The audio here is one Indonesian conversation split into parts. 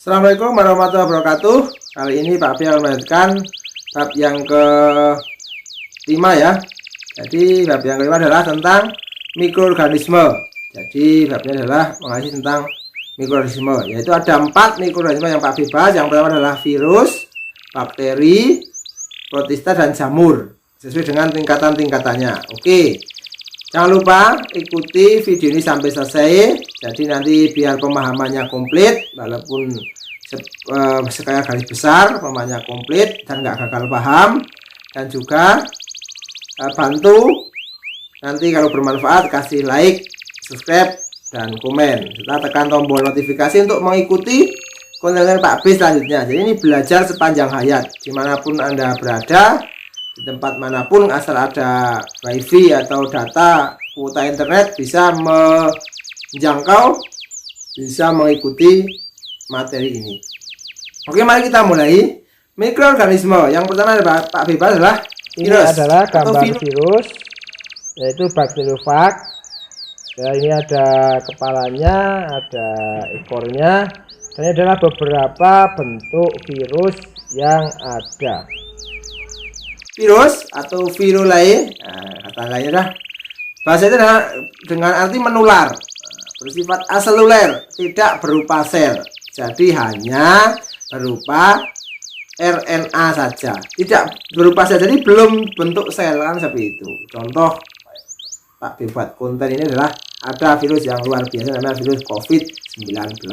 Assalamualaikum warahmatullahi wabarakatuh. Kali ini Pak B akan melanjutkan bab yang ke-5 ya. Jadi bab yang kelima adalah tentang mikroorganisme. Jadi babnya adalah mengaji tentang mikroorganisme, yaitu ada 4 mikroorganisme yang Pak B bahas. Yang pertama adalah virus, bakteri, protista, dan jamur, sesuai dengan tingkatan-tingkatannya. Oke, jangan lupa ikuti video ini sampai selesai. Jadi nanti biar pemahamannya komplit, walaupun sekaya garis besar pemahamannya komplit dan nggak gagal paham. Dan juga bantu nanti kalau bermanfaat kasih like, subscribe, dan komen, serta tekan tombol notifikasi untuk mengikuti konten Pak B selanjutnya. Jadi ini belajar sepanjang hayat, dimanapun Anda berada, di tempat manapun, asal ada wifi atau data kuota internet, bisa menjangkau, bisa mengikuti materi ini. Oke, mari kita mulai. Mikroorganisme yang pertama adalah Pak B adalah ini virus. adalah gambar virus, yaitu bakteriofag. Ya, ini ada kepalanya, ada ekornya, dan ini adalah beberapa bentuk virus yang ada. Virus atau virulae, kata lainnya dah, bahasa itu adalah dengan arti menular, bersifat aseluler, tidak berupa sel, jadi hanya berupa RNA saja, tidak berupa sel, jadi belum bentuk sel, kan seperti itu. Contoh Pak B buat konten ini adalah ada virus yang luar biasa namanya virus COVID-19.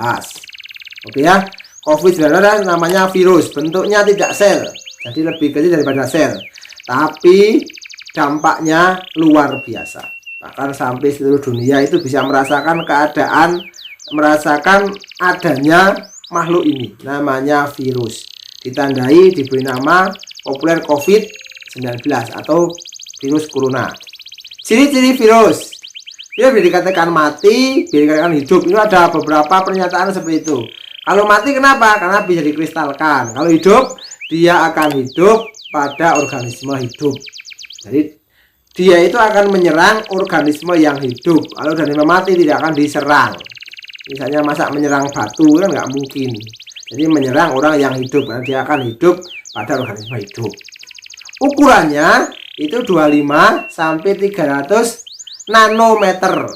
Oke ya, COVID-19 namanya virus, bentuknya tidak sel, jadi lebih kecil daripada sel, tapi dampaknya luar biasa. Bahkan sampai seluruh dunia itu bisa merasakan merasakan adanya makhluk ini, namanya virus. Ditandai diberi nama populer COVID-19 atau virus corona. Ciri-ciri virus, dia bisa dikatakan mati, bisa dikatakan hidup. Ini ada beberapa pernyataan seperti itu. Kalau mati kenapa? Karena bisa dikristalkan. Kalau hidup, dia akan hidup pada organisme hidup. Jadi dia itu akan menyerang organisme yang hidup. Kalau organisme mati tidak akan diserang. Misalnya masa menyerang batu kan nggak mungkin. Jadi menyerang orang yang hidup, karena dia akan hidup pada organisme hidup. Ukurannya itu 25 sampai 300 nanometer.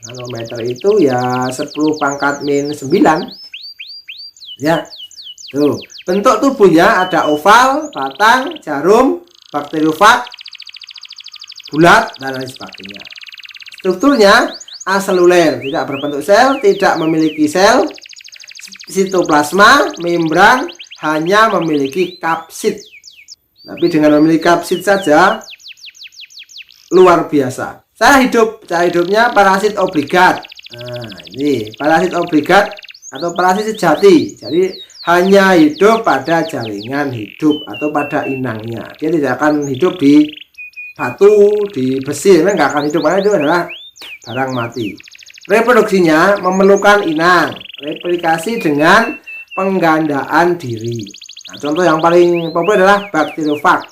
Nanometer itu ya 10 pangkat min 9. Ya, tuh. Bentuk tubuhnya ada oval, batang, jarum, bakteriofag, bulat, dan lain sebagainya. Strukturnya aseluler, tidak berbentuk sel, tidak memiliki sel, sitoplasma, membran, hanya memiliki kapsid. Tapi dengan memiliki kapsid saja luar biasa. Cara hidupnya parasit obligat. Nah, ini parasit obligat atau parasit sejati. Jadi hanya hidup pada jaringan hidup atau pada inangnya. Dia tidak akan hidup di batu, di besi, nggak akan hidup, karena itu adalah barang mati. Reproduksinya memerlukan inang, replikasi dengan penggandaan diri. Nah, contoh yang paling populer adalah bakteriofag.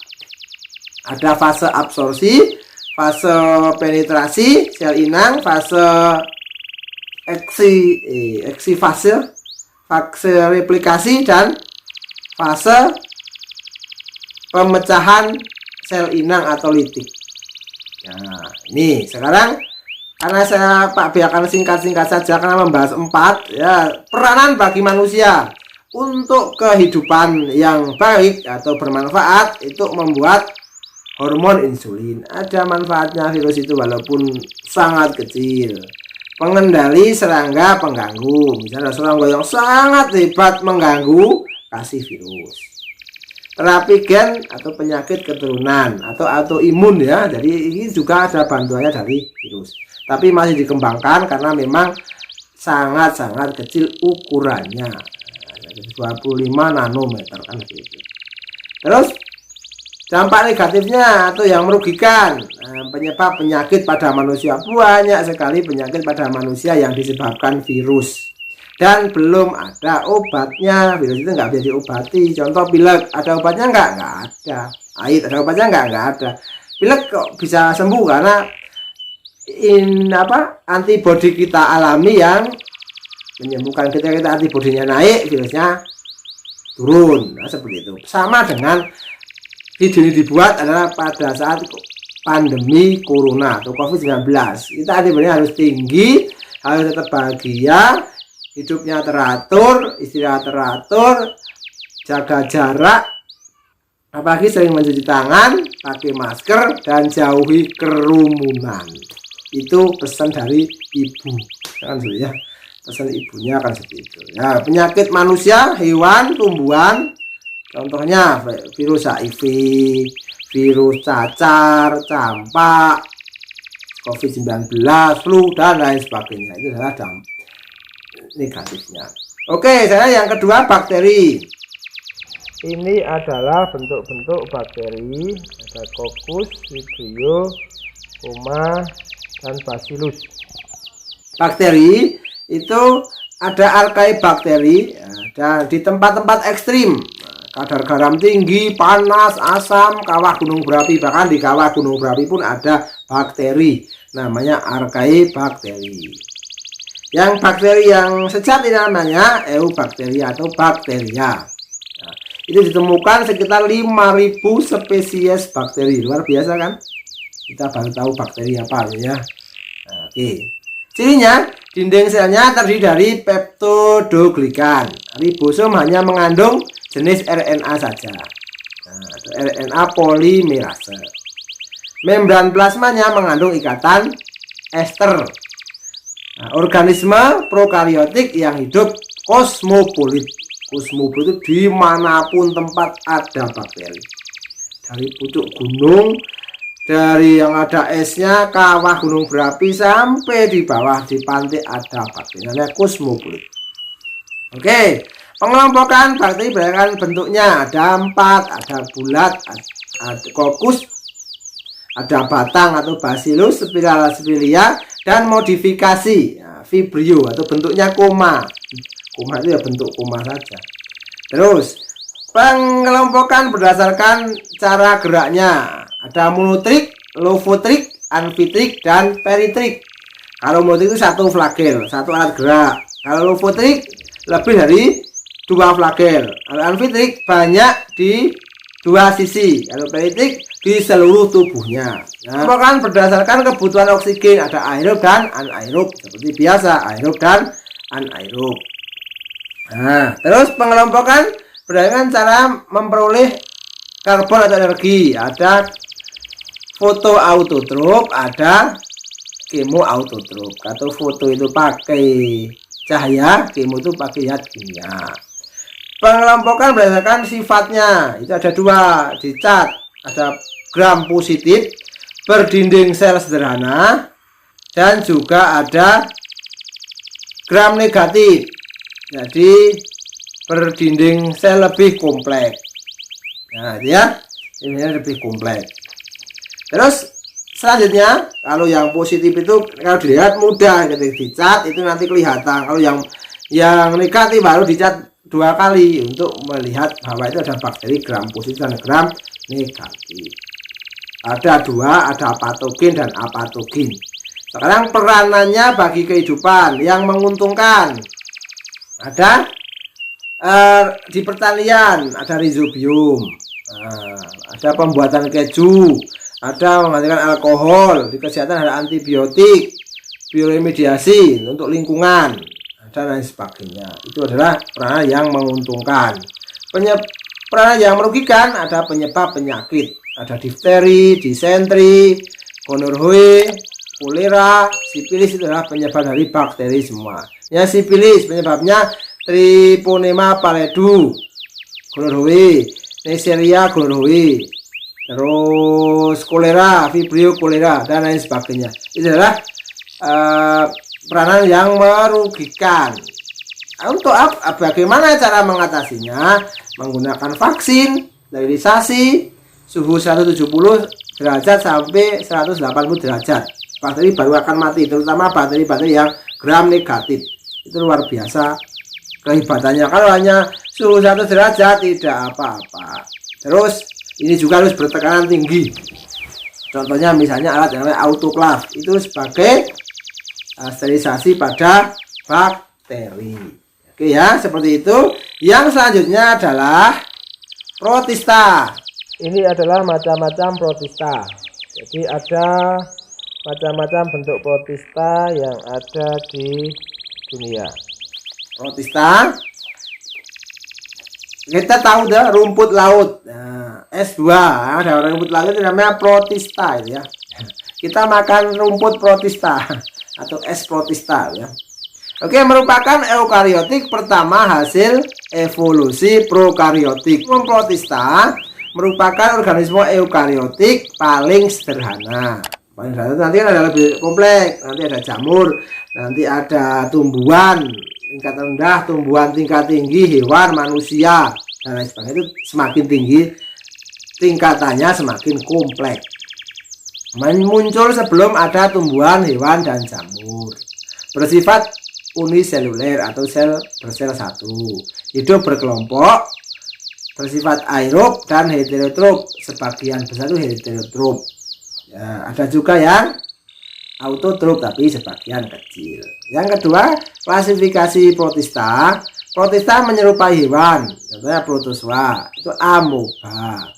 Ada fase absorpsi, fase penetrasi sel inang, fase fase replikasi, dan fase pemecahan sel inang atau litik. Nah, ini sekarang karena Pak B akan singkat-singkat saja karena membahas 4 ya, peranan bagi manusia untuk kehidupan yang baik atau bermanfaat itu membuat hormon insulin. Ada manfaatnya virus itu walaupun sangat kecil. Pengendali serangga pengganggu, misalnya serangga yang sangat hebat mengganggu, kasih virus. Terapi gen atau penyakit keturunan atau autoimun ya, jadi ini juga ada bantuannya dari virus, tapi masih dikembangkan karena memang sangat-sangat kecil ukurannya, 25 nanometer kan gitu. Terus dampak negatifnya atau yang merugikan, penyebab penyakit pada manusia, banyak sekali penyakit pada manusia yang disebabkan virus dan belum ada obatnya. Virus itu nggak bisa diobati. Contoh pilek, ada obatnya nggak ada. AIDS ada obatnya nggak ada. Pilek kok bisa sembuh karena antibodi kita alami yang menyembuhkan. Ketika kita antibodinya naik, virusnya turun. Nah, seperti itu. Sama dengan video ini dibuat adalah pada saat pandemi corona atau COVID-19. Kita antibodinya harus tinggi, harus tetap bahagia, hidupnya teratur, istirahat teratur, jaga jarak, apalagi sering mencuci tangan, pakai masker, dan jauhi kerumunan. Itu pesan dari ibu kan ya, pesan ibunya kan seperti itu ya. Penyakit manusia, hewan, tumbuhan, contohnya virus HIV, virus cacar, campak, COVID-19, flu, dan lain sebagainya. Itu adalah dampak negatifnya. Oke, saya yang kedua, bakteri. Ini adalah bentuk-bentuk bakteri, ada Coccus, Vibrio, Coma, dan Bacillus. Bakteri itu ada archaea bakteri dan di tempat-tempat ekstrim, kadar garam tinggi, panas, asam, kawah gunung berapi, bahkan di kawah gunung berapi pun ada bakteri, namanya archaea bakteri. Yang bakteri yang sejati namanya Eubacteria atau bakteria. Nah, itu ditemukan sekitar 5.000 spesies bakteri, luar biasa kan? Kita baru tahu bakteri apa ya. Nah, oke. Cirinya, dinding selnya terdiri dari peptidoglikan. Ribosom hanya mengandung jenis RNA saja. Nah, RNA polimerase. Membran plasmanya mengandung ikatan ester. Nah, organisme prokariotik yang hidup kosmopolit. Kosmopolit itu dimanapun tempat ada bakteri. Dari pucuk gunung, dari yang ada esnya, kawah gunung berapi, sampai di bawah di pantai ada bakteri, namanya kosmopolit. Oke, pengelompokan bakteri berdasarkan bentuknya ada 4, ada bulat, ada kokus, ada batang atau bacillus, spiralia, dan modifikasi vibrio atau bentuknya koma. Koma itu ya bentuk koma saja. Terus pengelompokan berdasarkan cara geraknya. Ada monotrik, lofotrik, amfitrik, dan peritrik. Kalau monotrik itu satu flagel, satu alat gerak. Kalau lofotrik lebih dari 2 flagel. Kalau amfitrik banyak di 2 sisi. Kalau peritrik di seluruh tubuhnya. Nah, pengelompokan berdasarkan kebutuhan oksigen, ada aerob dan anaerob. Seperti biasa, aerob dan anaerob. Nah, terus pengelompokan berdasarkan cara memperoleh karbon atau energi. Ada fotoautotrop, ada kemoautotrop. Atau foto itu pakai cahaya, kemo itu pakai zat kimia. Pengelompokan berdasarkan sifatnya. Itu ada 2, dicat. Ada gram positif, berdinding sel sederhana, dan juga ada gram negatif. Jadi berdinding sel lebih kompleks. Nah, ya, ini lebih kompleks. Terus selanjutnya, kalau yang positif itu kalau dilihat mudah, ketika dicat itu nanti kelihatan. Kalau yang negatif baru dicat 2 kali untuk melihat bahwa itu ada bakteri gram positif dan gram negatif. Ada 2, ada patogen dan apatogen. Sekarang peranannya bagi kehidupan yang menguntungkan. Ada di pertanian, ada rhizobium, ada pembuatan keju, ada menghasilkan alkohol, di kesehatan ada antibiotik, bioremediasi untuk lingkungan, dan lain sebagainya. Itu adalah peranan yang menguntungkan. Peranan yang merugikan ada penyebab penyakit, ada difteri, disentri, gonorrhoe, kolera, sipilis. Itu adalah penyebab dari bakteri semua. Ya, sipilis penyebabnya Treponema pallidum, gonorrhoe, Neisseria gonorrhoe, terus kolera, vibrio kolera, dan lain sebagainya. Itu adalah peranan yang merugikan. Untuk bagaimana cara mengatasinya? Menggunakan vaksin, sterilisasi, suhu 170 derajat sampai 180 derajat. Bakteri baru akan mati, terutama bakteri-bakteri yang gram negatif. Itu luar biasa kehebatannya. Kalau hanya suhu 1 derajat tidak apa-apa. Terus ini juga harus bertekanan tinggi. Contohnya misalnya alat yang namanya autoclave, itu sebagai sterilisasi pada bakteri. bakteri. Oke ya, seperti itu. Yang selanjutnya adalah protista. Ini adalah macam-macam protista. Jadi ada macam-macam bentuk protista yang ada di dunia. Protista, kita tahu dah rumput laut. Nah, S2 ada rumput laut itu namanya protista ya. Kita makan rumput protista atau es protista ya. Oke, merupakan eukariotik pertama hasil evolusi prokariotik. Protista merupakan organisme eukariotik paling sederhana. Paling sederhana nanti ada lebih kompleks. Nanti ada jamur, nanti ada tumbuhan tingkat rendah, tumbuhan tingkat tinggi, hewan, manusia dan lain sebagainya. Itu semakin tinggi tingkatannya semakin kompleks. Muncul sebelum ada tumbuhan, hewan dan jamur. Bersifat uniseluler atau sel bersel satu, hidup berkelompok, bersifat aerob dan heterotrof. Sebagian besar itu heterotrof ya, ada juga yang autotrof tapi sebagian kecil. Yang kedua, klasifikasi protista. Protista menyerupai hewan, contohnya protozoa itu amoeba.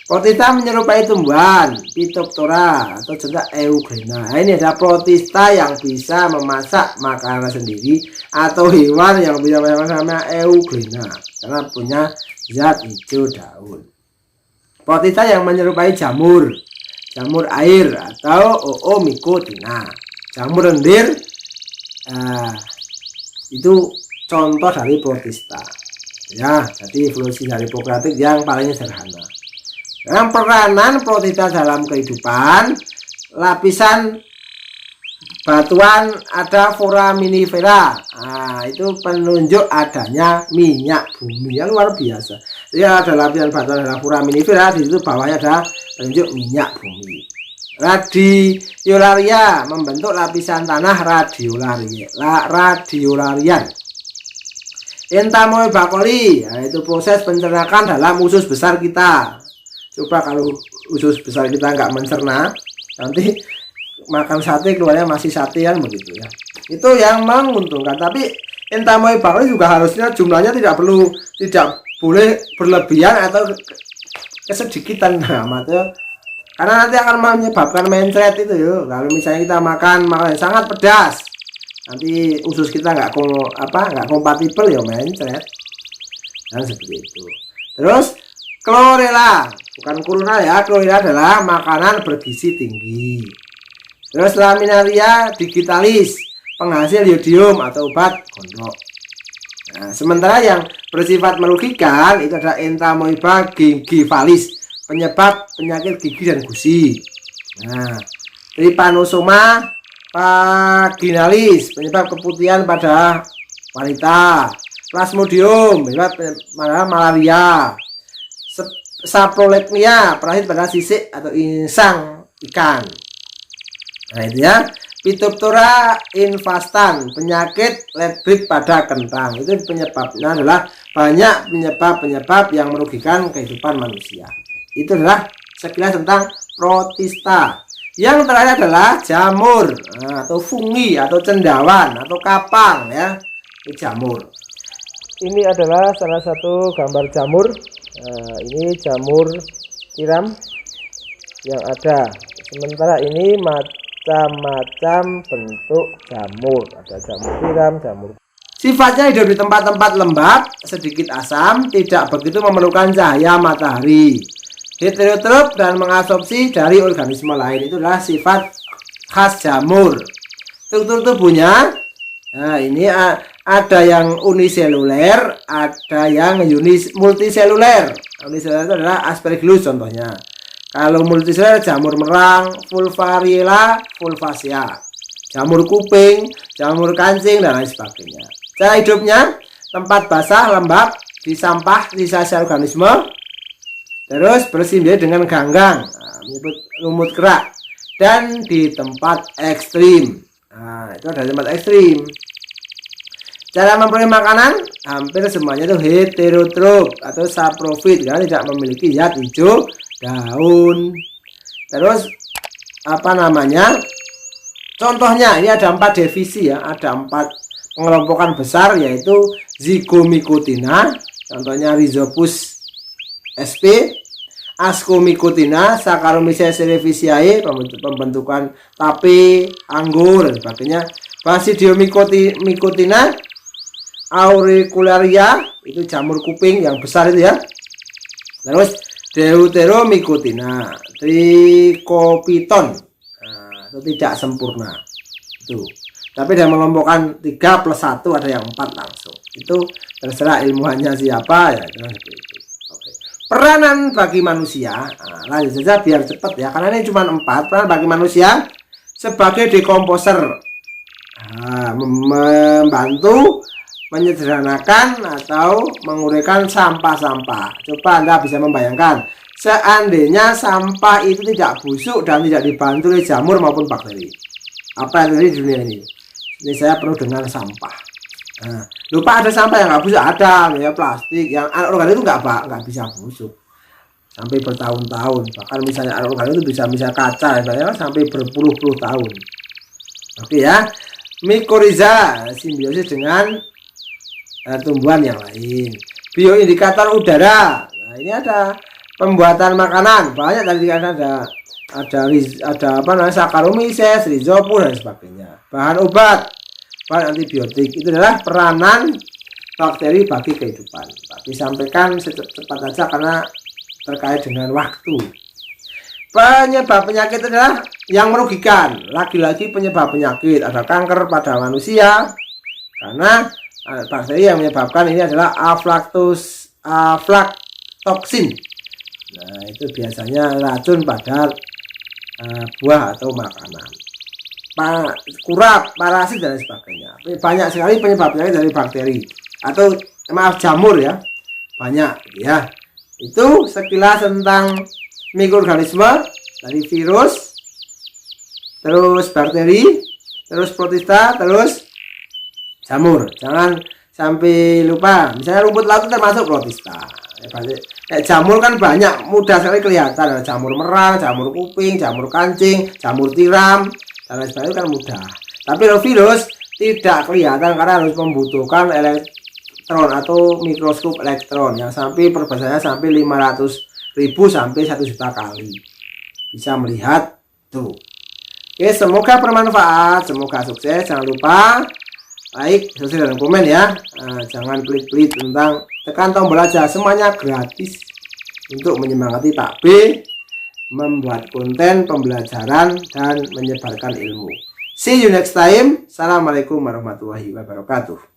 Protista menyerupai tumbuhan, Phytophthora atau juga Euglena. Nah, ini ada protista yang bisa memasak makanan sendiri atau hewan yang bisa memasak namanya Euglena karena punya zat hijau daun. Protista yang menyerupai jamur, jamur air atau Oomycotina. Jamur lendir itu contoh dari protista. Ya, jadi evolusi dari prokaryotik yang paling sederhana. Yang peranan protista dalam kehidupan, lapisan batuan ada foraminifera. Nah, itu penunjuk adanya minyak bumi yang luar biasa. Jadi ada lapisan batuan ada foraminifera, di situ bawahnya ada penunjuk minyak bumi. Radiolaria membentuk lapisan tanah radiolarian. Entamoeba coli, yaitu proses pencernaan dalam usus besar kita. Coba kalau usus besar kita nggak mencerna, nanti makan sate keluarnya masih sate kan begitu ya. Itu yang menguntungkan. Tapi entamoeba coli juga harusnya jumlahnya tidak boleh berlebihan atau kesedikitan karena nanti akan menyebabkan mencret itu ya. Kalau misalnya kita makan makanan sangat pedas, nanti usus kita nggak kompatibel ya mencret. Dan seperti itu. Terus chlorella, bukan kuruna ya, chlorella adalah makanan bergizi tinggi. Terus laminaria digitalis, penghasil yodium atau obat gondok. Nah, sementara yang bersifat merugikan itu adalah entamoeba gingivalis, penyebab penyakit gigi dan gusi. Nah, trypanosoma vaginalis, penyebab keputihan pada wanita. Plasmodium, penyebab malaria. Saprolegnia, parahit pada sisik atau insang ikan. Nah itu ya. Phytophthora infestan, penyakit ledbrit pada kentang. Itu penyebabnya adalah banyak penyebab yang merugikan kehidupan manusia. Itu adalah sekilas tentang protista. Yang terakhir adalah jamur atau fungi atau cendawan atau kapang ya. Ini jamur. Ini adalah salah satu gambar jamur. Ini jamur tiram yang ada. Sementara ini macam-macam bentuk jamur. Ada jamur tiram, jamur. Sifatnya hidup di tempat-tempat lembab, sedikit asam, tidak begitu memerlukan cahaya matahari. Heterotrof dan mengabsorpsi dari organisme lain. Itu adalah sifat khas jamur. Struktur tubuhnya, nah ini ada yang uniseluler, ada yang multiseluler. Uniseluler itu adalah Aspergillus contohnya. Kalau multiseluler jamur merang, Fulvariella fulvacea, jamur kuping, jamur kancing dan lain sebagainya. Cara hidupnya tempat basah, lembab, di sampah, sisa organisme. Terus bersimbiosis dengan ganggang, menyebut lumut kerak, dan di tempat ekstrim. Nah, itu ada tempat ekstrim. Cara memperoleh makanan hampir semuanya itu heterotrof atau saprofit karena tidak memiliki zat hijau daun. Terus contohnya ini ada 4 divisi ya, ada 4 pengelompokan besar yaitu Zygomycotina, contohnya Rhizopus sp, Ascomycotina, Saccharomyces cerevisiae, pembentukan tape, anggur dan sebagainya. Basidiomycotina auricularia, itu jamur kuping yang besar itu ya. Terus Deuteromycotina, Trichopiton, itu tidak sempurna itu. Tapi dia mengelompokkan 3 plus 1, ada yang 4 langsung. Itu terserah ilmuannya siapa ya. Oke. Peranan bagi manusia, lanjut saja biar cepat ya, karena ini cuma 4. Peranan bagi manusia sebagai dekomposer, membantu menyederhanakan atau menguraikan sampah-sampah. Coba Anda bisa membayangkan, seandainya sampah itu tidak busuk dan tidak dibantu oleh jamur maupun bakteri, apa yang terjadi di dunia ini? Ini saya penuh dengan sampah. Lupa ada sampah yang nggak busuk, ada ya, plastik yang anorganik itu nggak bisa busuk sampai bertahun-tahun. Bahkan misalnya anorganik itu bisa kaca ya, sampai berpuluh-puluh tahun. Oke ya, Mycorrhiza simbiosis dengan tumbuhan yang lain. Bioindikator udara. Nah, ini ada pembuatan makanan banyak tadi kan, ada apa namanya, Saccharomyces, Rhizopus dan sebagainya. Bahan obat, bahan antibiotik, itu adalah peranan bakteri bagi kehidupan. Tapi sampaikan cepat saja karena terkait dengan waktu. Penyebab penyakit adalah yang merugikan. Lagi-lagi penyebab penyakit, ada kanker pada manusia karena bakteri yang menyebabkan ini adalah aflatoksin. Nah, itu biasanya racun pada buah atau makanan, kurap, parasit dan sebagainya. Banyak sekali penyebab penyakit dari bakteri atau jamur ya, banyak ya. Itu sekilas tentang mikroorganisme, dari virus, terus bakteri, terus protista, terus jamur. Jangan sampai lupa, misalnya rumput laut termasuk protista. Jamur kan banyak, mudah sekali kelihatan, ada jamur merang, jamur kuping, jamur kancing, jamur tiram dan lain sebagainya, kan mudah. Tapi kalau virus tidak kelihatan karena harus membutuhkan elektron atau mikroskop elektron yang sampai perbesarnya sampai 500.000 sampai 1 juta kali bisa melihat tuh. Oke, semoga bermanfaat, semoga sukses. Jangan lupa like, subscribe, dan komen ya. Jangan pelit-pelit tentang tekan tombol aja, semuanya gratis untuk menyemangati Pak B membuat konten pembelajaran dan menyebarkan ilmu. See you next time. Assalamualaikum warahmatullahi wabarakatuh.